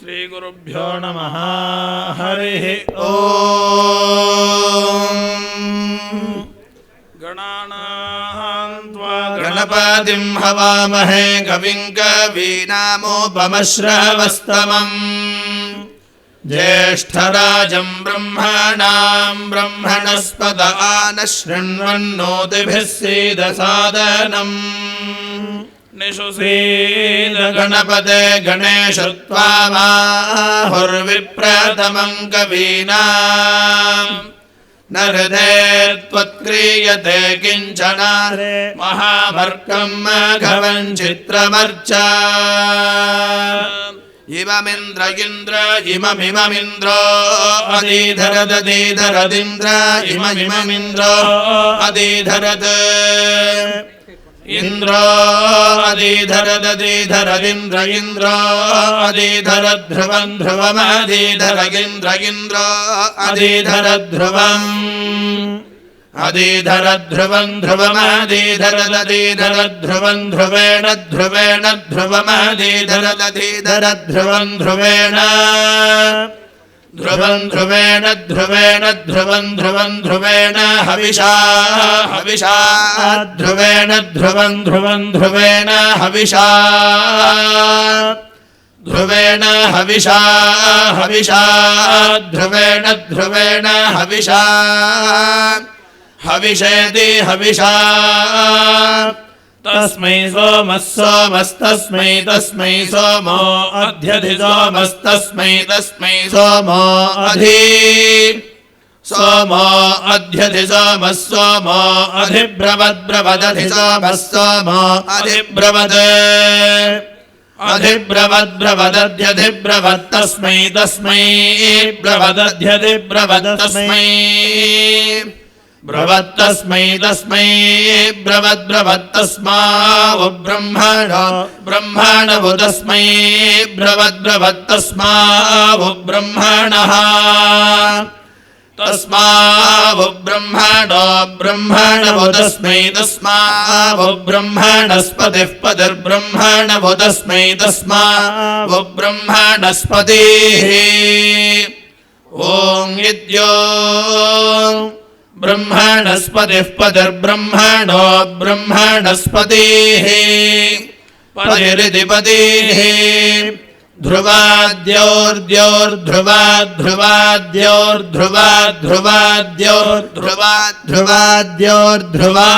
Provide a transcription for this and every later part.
श्रीगुरुभ्यो नमः। हरिः ॐ। गणानां त्वा गणपतिं हवामहे कविं कवीनामुपमश्रवस्तमम् ज्येष्ठराजं ब्रह्मणां ब्रह्मणस्पत आनशृण्वन्नोतिभिः सीदसादनम् निषुसीद गणपते गणेश त्वामाहुर्विप्रथमं कवीनाम् न हृदये त्वत्क्रियते किञ्चन महाभर्गं मघवं चित्रमर्चा इममिन्द्र इममिममिन्द्रो अदीधरदीधरदिन्द्र इममिममिन्द्रो अदीधरद इन्द्रो अदीधरदीधरदिन्द्र इन्द्रो अदीधरध्रुवं ध्रुवमदीधरगिन्द्र इन्द्रो अदीधरध्रुवम् अदीधरध्रुवं ध्रुवमदीधरदीधरध्रुवं ध्रुवेण ध्रुवेण ध्रुवमदीधरदीधरध्रुवं ध्रुवेण ध्रुवं ध्रुवेण ध्रुवेण ध्रुवं ध्रुवं ध्रुवेण हविषा हविषा ध्रुवेण ध्रुवं ध्रुवं ध्रुवेण हविषा ध्रुवेण हविषा हविषा ध्रुवेण ध्रुवेण हविषा हविषेति हविषा तस्मै सोमः सोमस्तस्मै तस्मै सोमो अध्यधि सोमस्तस्मै तस्मै सोमो अधि सोमो अध्यधि सोमः सोमो अधिब्रवद्ब्रवदधि सोमः सोमो अधिब्रवद अधिब्रवद्ब्रवदध्यधिब्रवत्तस्मै तस्मै ब्रवदध्यधिब्रवत्तस्मै ब्रवत्तस्मै तस्मै ब्रवद्ब्रवत्तस्मावु ब्रह्मणो ब्रह्मणवु तस्मै ब्रवद्ब्रवत्तस्मावु ब्रह्मणः तस्मावु ब्रह्मणो ब्रह्मणवु तस्मै तस्मावु ब्रह्मणस्पतिः पतिर्ब्रह्मणवु तस्मै तस्मावु ब्रह्मणस्पतिः ॐ इत्यो ब्रह्मणस्पतिः पतिर्ब्रह्मणो ब्रह्मणस्पतिः पतिरिति पतिः ध्रुवाद्योर्ध्रुवाद्ध्रुवाद्योर्ध्रुवाद्ध्रुवाद्योर्ध्रुवाद्योर्ध्रुवा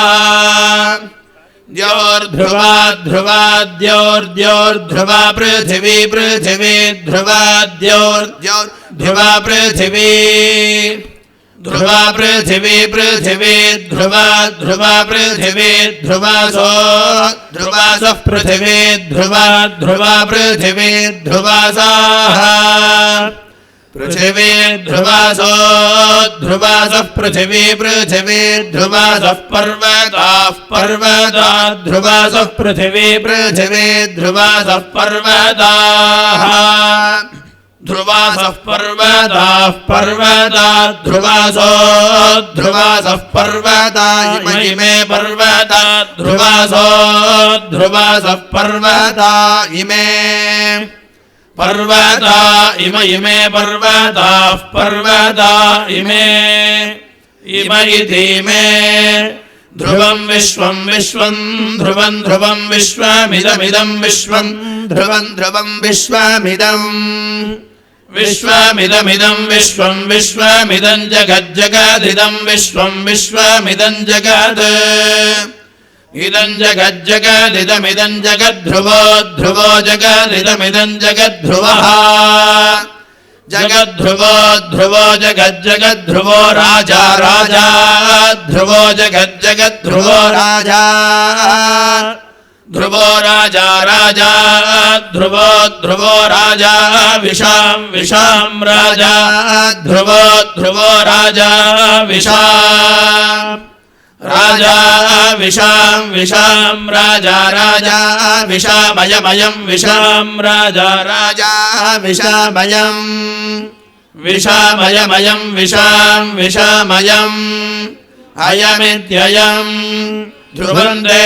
द्योर्ध्रुवाद्ध्रुवाद्योर्ध्रुवा पृथिवी पृथिवी ध्रुवाद्योर्ध्रुवा पृथिवी ध्रुवा पृथिवी पृथिवी ध्रुवा ध्रुवा पृथिवी ध्रुवासो ध्रुवासः पृथिवी ध्रुवा ध्रुवा पृथिवी ध्रुवासाः पृथिवी ध्रुवासो ध्रुवासः पृथिवी पृथिवी ध्रुवासः पर्वताः पर्वता ध्रुवासः पृथिवी पृथिवी ध्रुवासः पर्वताः ध्रुवासः पर्वताः पर्वता ध्रुवासो ध्रुवासः पर्वता इमे पर्वता ध्रुवासो ध्रुवासः पर्वता इमे पर्वता इमे पर्वताः पर्वता इमे इमे ध्रुवं विश्वं विश्वं ध्रुवं ध्रुवं विश्वमिदमिदं विश्वं ध्रुवं ध्रुवं विश्वमिदम् विश्वमिदमिदं विश्वं विश्वमिदं जगज्जगदिदं विश्वं विश्वमिदं जगत् इदं जगज्जगदिदमिदं जगद्ध्रुवो ध्रुवो जगदिदमिदं जगद्ध्रुवः जगद्ध्रुवो ध्रुवो जगज्जगद्ध्रुवो राजा राजा ध्रुवो जगज्जगद्ध्रुवो राजा ध्रुवो राजा राजा ध्रुवो ध्रुवो राजा विशां विशां राजा ध्रुवो ध्रुवो राजा विशां राजा विशां विशां राजा राजा विशामयमयं विशां राजा राजा विशामयं विशामयमयं विशां विशामयम् अयमित्ययम् ध्रुवन्ते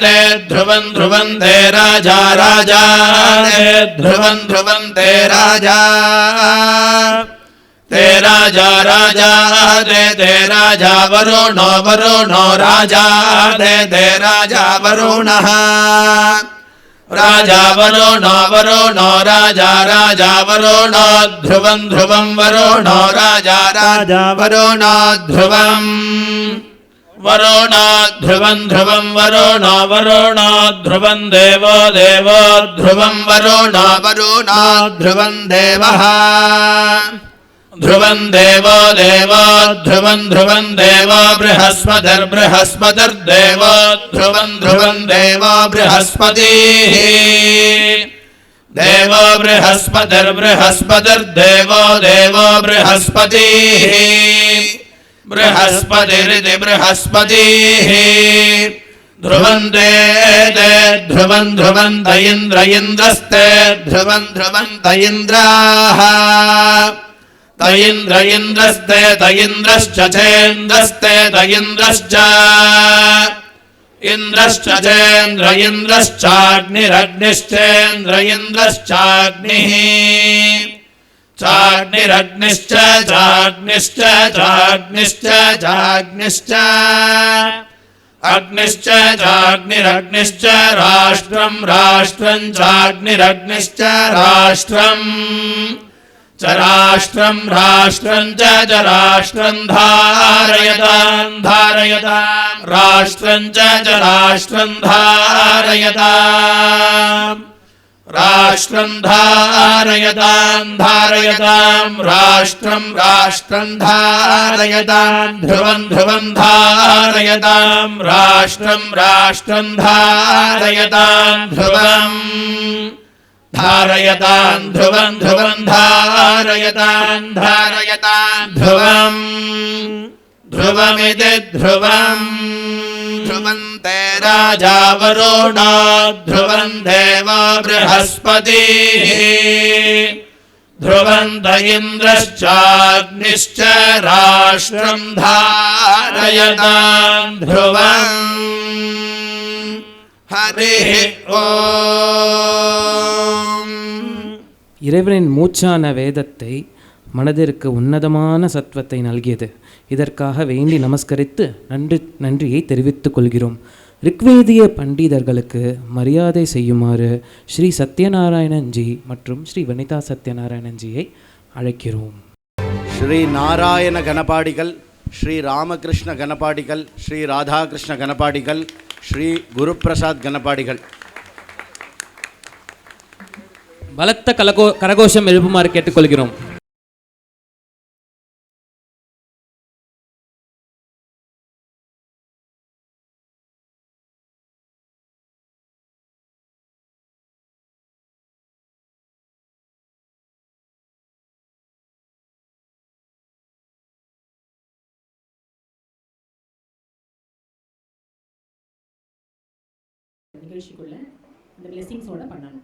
ते ध्रुवन् ध्रुवन्ते राजा राजा ते ध्रुवन् ध्रुवन्ते राजा ते राजा राजा ते राजा वरुणो वरुणो राजा ते राजा वरुणः राजा वरुणो वरुणो राजा राजा वरुणो ध्रुवं ध्रुवं वरुणो राजा राजा वरुणो ध्रुवम् वरुणो ध्रुवं ध्रुवं वरुणो वरुणो ध्रुवं देवो देवो ध्रुवं वरुणो वरुणो ध्रुवं देवः ध्रुवं देवो देवो ध्रुवं ध्रुवं देवो बृहस्पतिर्बृहस्पतिर्देवो ध्रुवं ध्रुवं देवो बृहस्पतिः देवो बृहस्पतिर्बृहस्पतिर्देवो देवो बृहस्पतिः बृहस्पतिरिति बृहस्पतिः ध्रुवन्ते ते ध्रुवं ध्रुवन्त इन्द्र इन्द्रस्ते ध्रुवं ध्रुवन्त इन्द्राः त इन्द्र इन्द्रस्ते त इन्द्रश्च चेन्द्रस्ते त इन्द्रश्च इन्द्रश्च चेन्द्र इन्द्रश्चाग्निरग्निश्चेन्द्र इन्द्रश्चाग्निः चाग्निरग्निश्च चाग्निश्च चाग्निश्च चाग्निश्च अग्निश्च चाग्निरग्निश्च राष्ट्रं राष्ट्रं चाग्निरग्निश्च राष्ट्रम् च राष्ट्रं राष्ट्रं च राष्ट्रं धारयतां धारयतां राष्ट्रं च राष्ट्रं धारयतां राष्ट्रं धारयतां धारयतां राष्ट्रं राष्ट्रं धारयतां ध्रुवं ध्रुवं धारयतां राष्ट्रं राष्ट्रं धारयतां ध्रुवम् धारयतां ध्रुवं ध्रुवं धारयतां धारयतां ध्रुवम् ध्रुवमिति ध्रुवम् ध्रुवन्ते राजा वरुणो ध्रुवं देवो बृहस्पतिः ध्रुवन्त इन्द्रश्चाग्निश्च राष्ट्रं धारयतां ध्रुवम् हरिः ஓம். இறைவனின் மூச்சான வேதத்தை மனதிற்கு உன்னதமான சத்வத்தை நல்கியது. இதற்காக வேண்டி நமஸ்கரித்து நன்றியை தெரிவித்துக் கொள்கிறோம். ரிக்வேதிய பண்டிதர்களுக்கு மரியாதை செய்யுமாறு ஸ்ரீ சத்யநாராயணன்ஜி மற்றும் ஸ்ரீ வனிதா சத்யநாராயணன்ஜியை அழைக்கிறோம். ஸ்ரீ நாராயண கணபாடிகள், ஸ்ரீ ராமகிருஷ்ண கணபாடிகள், ஸ்ரீ ராதாகிருஷ்ண கணபாடிகள், ஸ்ரீ குருபிரசாத் கணபாடிகள். பலத்த கரகோஷம் எழுப்புமாறு கேட்டுக்கொள்கிறோம். நிகழ்ச்சிக்குள்ள இந்த பிளெஸிங்ஸோட பண்ணணும்.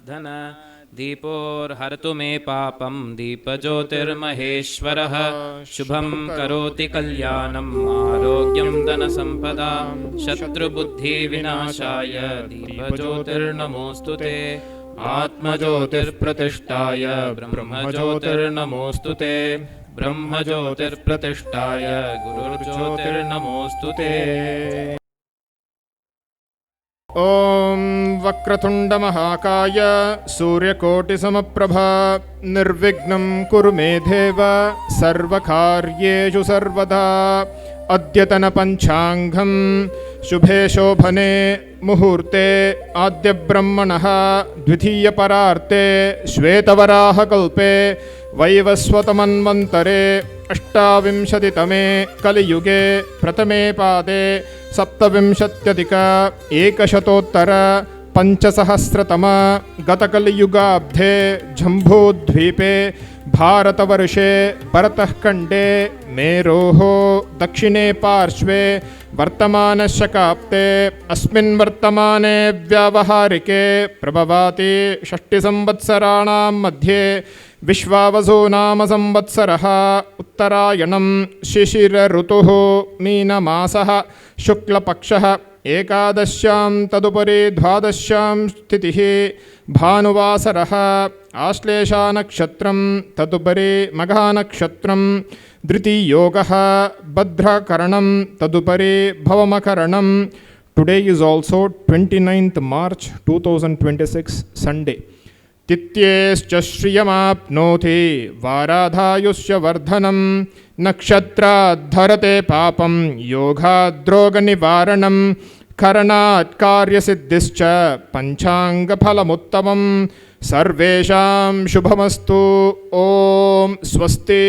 धन दीपोर्हरतु मे पापं दीपज्योतिर्महेश्वरः शुभं करोति कल्याणम् आरोग्यं धनसम्पदां शत्रुबुद्धिविनाशाय दीपज्योतिर्नमोऽस्तु ते आत्मज्योतिर्प्रतिष्ठाय ब्रह्मज्योतिर्नमोऽस्तु ते ब्रह्मज्योतिर्प्रतिष्ठाय गुरुर्ज्योतिर्नमोऽस्तु ते। ओम वक्रतुण्डमहाकाय सूर्यकोटिसमप्रभा निर्विघ्नं कुरु मे देव सर्वकार्येषु सर्वदा। अद्यतनपञ्चाङ्गं शुभे शोभने मुहूर्ते आद्यब्रह्मणः द्वितीयपरार्ते श्वेतवराहकल्पे वैवस्वतमन्वन्तरे अष्टाविंशतितमे कलियुगे प्रथमे पादे सप्तविंशत्यधिक एकशतोत्तर पञ्चसहस्रतम गतकलियुगाब्धे जम्बूद्वीपे भारतवर्षे भरतः खण्डे मेरोः दक्षिणे पार्श्वे वर्तमानशकाब्दे अस्मिन् वर्तमाने व्यावहारिके प्रभवाति षष्टिसंवत्सराणां मध्ये विश्वावसु नाम संवत्सरः उत्तरायणं शिशिरऋतुः मीनमासः शुक्लपक्षः एकादश्यां तदुपरि द्वादश्यां तिथिः भानुवासरः आश्लेषानक्षत्रं तदुपरि मघानक्षत्रं धृतियोगः भद्रकरणं तदुपरि भवमकरणं. Today is also 29th March 2026 Sunday. तिथ्येश्च श्रियमाप्नोति वाराधायुष्य वर्धनं नक्षत्राद्धरते पापं योगाद्रोगनिवारणं करणात् कार्यसिद्धिश्च पञ्चाङ्गफलमुत्तमं सर्वेषां शुभमस्तु. ओम स्वस्ति.